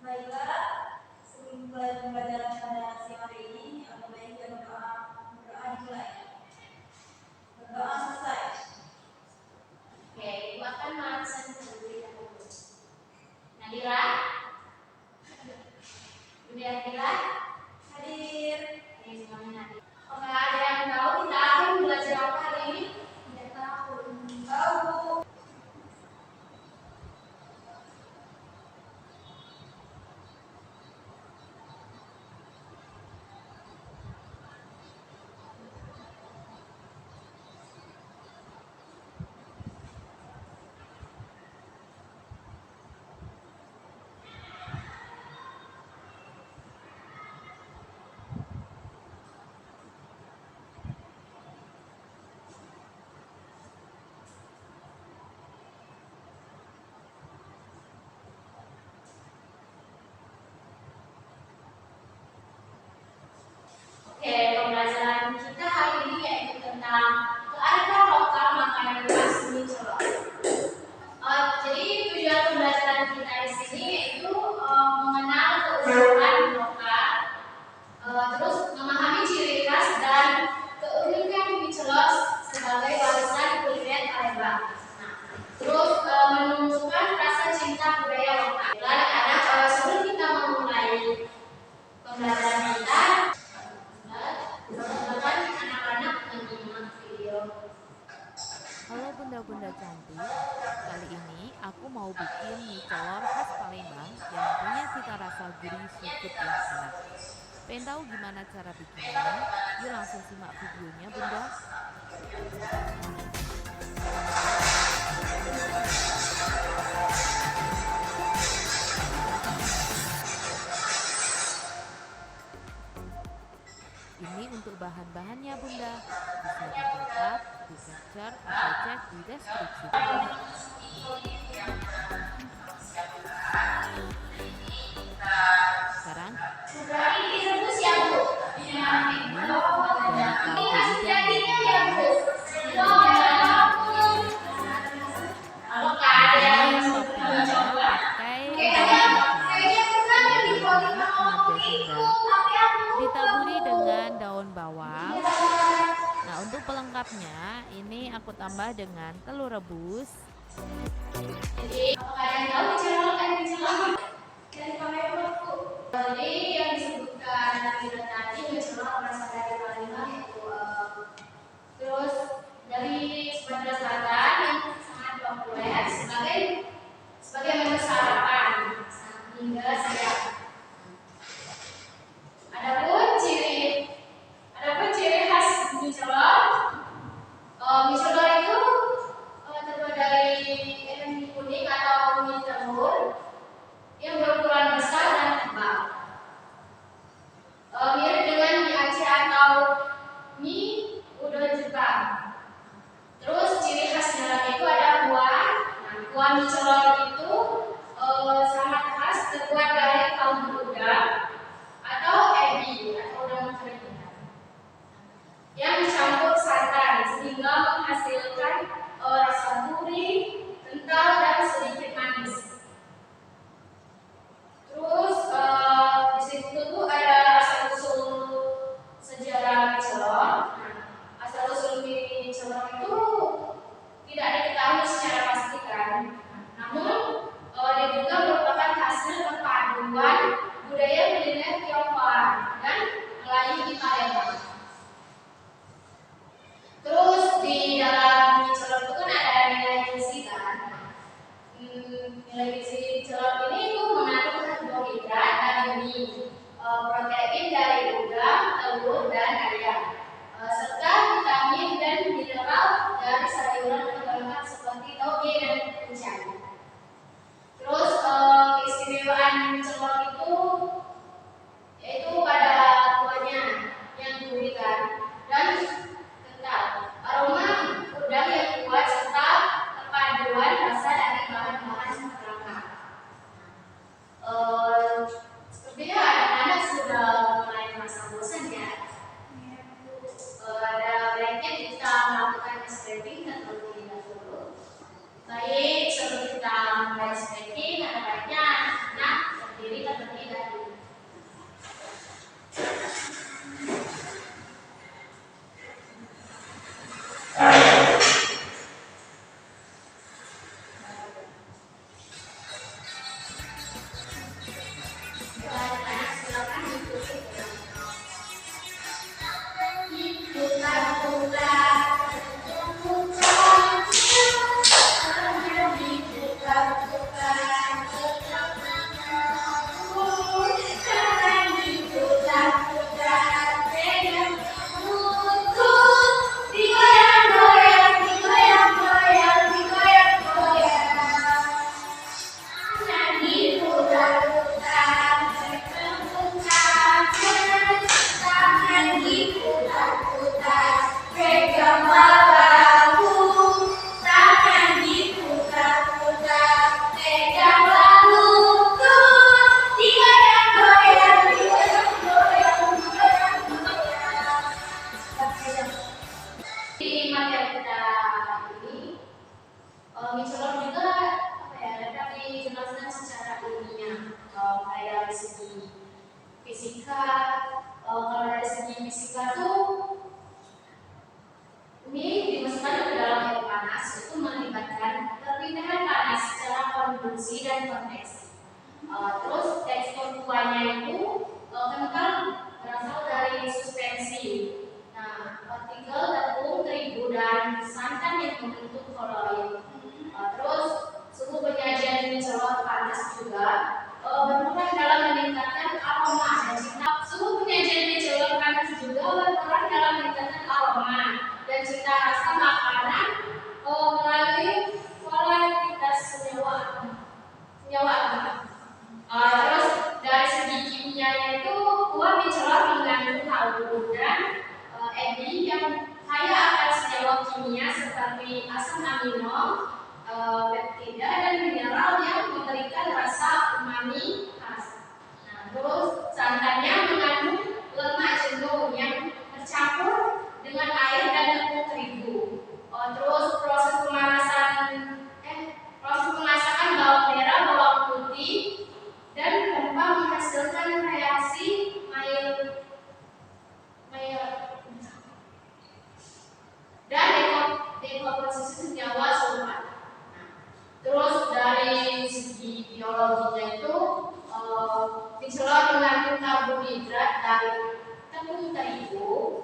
Baiklah, sebelum mulai pembelajaran pada siang hari ini, aku baikkan berdoa dimulai. Berdoa selesai. Oke, buatkan balasan terlebih dahulu. Nadira, Nadira, Hadir. ini semuanya Nadira. Oke, ada yang tahu kita akan belajar apa hari ini? Tidak tahu. Tahu. Oke, pembelajaran kita hari ini yaitu tentang kearifan lokal makanan khas mie celor. Jadi tujuan pembelajaran kita di sini yaitu mengenal keunikan lokal, terus memahami ciri khas dan keunikan mie celor sebagai warisan kuliner Palembang. Nah, terus menunjukkan rasa cinta budaya lokal. Anak-anak, sebelum kita memulai pembelajaran kita, Halo bunda-bunda cantik, kali ini aku mau bikin mie celor khas Palembang yang punya cita rasa gurih seafood yang enak. Pengen tahu gimana cara bikinnya? Yuk langsung simak videonya bunda. Ini untuk bahan-bahannya bunda, bisa dicatat, di capture, atau cek di deskripsi. Sekarang direbus ya Bu. Ditaburi dengan daun bawang. Nah, untuk pelengkapnya ini aku tambah dengan telur rebus. Jadi, apakah ada yang tahu dicelor dan dicelor? Dari kamera Bu. Jadi yang disebutkan Nadira tadi dicelor berasal dari Palembang yaitu terus dari Sumatera Selatan yang sangat populer sebagai menu sarapan hingga siang. Adapun ciri khas mie celor, mie celor itu terbuat dari mie kuning atau mie Di materi kita ini mencolok juga apa ya, dapat dijelaskan secara ilmiah, kayak dari segi fisika. Kalau dari segi fisika tuh ini dimasukkan ke dalam air panas itu mengakibatkan perpindahan panas secara konduksi dan konveksi. Terus tekstur kuahnya itu kental berasal dari suspensi. Nah, partikel tepung, terigu, dan santan yang membentuk koloid. Terus suhu penyajian mie celor panas juga berperan dalam meningkatkan aroma dan cita. Suhu penyajian mie celor panas juga berperan dalam meningkatkan aroma dan cita rasa makanan melalui volatilitas senyawa atom. Terus dari segi kimianya itu kuah mie celor mengandung kaldu dan enzim yang kaya akan senyawa kimia seperti asam amino, peptida, dan mineral yang memberikan rasa umami khas. Nah, terus santannya mengandung lemak jenuh yang tercampur dengan air dan tepung terigu. Terus proses pemasakan bawang merah, bawang putih, dan rempah menghasilkan reaksi dan dekomposisi senyawa sulfat. Terus dari segi biologinya itu mie celor mengandung karbohidrat dari tepung terigu,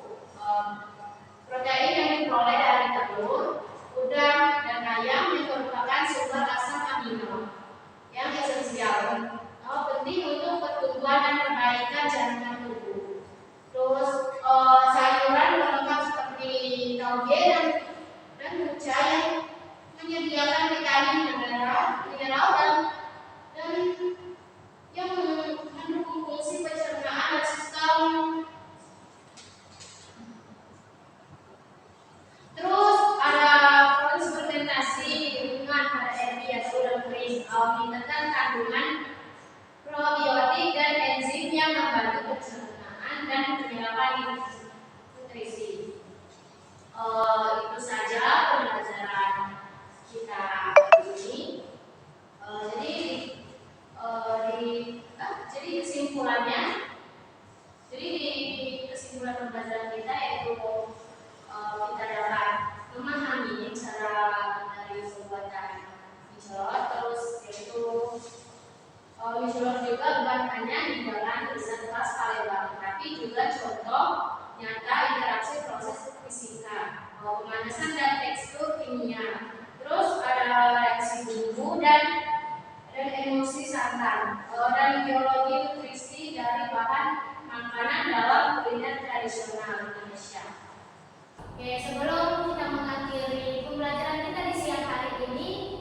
protein yang diperoleh dari telur, udang, dan ayam yang merupakan sumber asam amino yang esensial, penting untuk pertumbuhan dan perbaikan jaringan tubuh. Terus sayuran pelengkap seperti tauge dan muja yang menyediakan vitamin mineral dan yang mendukung fungsi pencernaan dan sistem. Terus ada proses fermentasi di lingkungan pada RB atau udang kering meningkatkan kandungan probiotik dan enzim yang membantu pencernaan dan penyerapan nutrisi. Itu saja pembelajaran kita hari ini. Jadi kesimpulannya, di kesimpulan pembelajaran kita yaitu kita dapat memahami cara dari pembuatan mie celor. Terus yaitu mie celor juga bukan hanya dijualan tulisan kelas Palembang, tapi juga contoh nyata interaksi proses fisika, pemanasan dan tekstur kimia. Terus ada reaksi bumbu dan emosi santan, dan biologi nutrisi dari bahan makanan dalam kuliner tradisional Indonesia. Oke, sebelum kita mengakhiri pembelajaran kita di siang hari ini,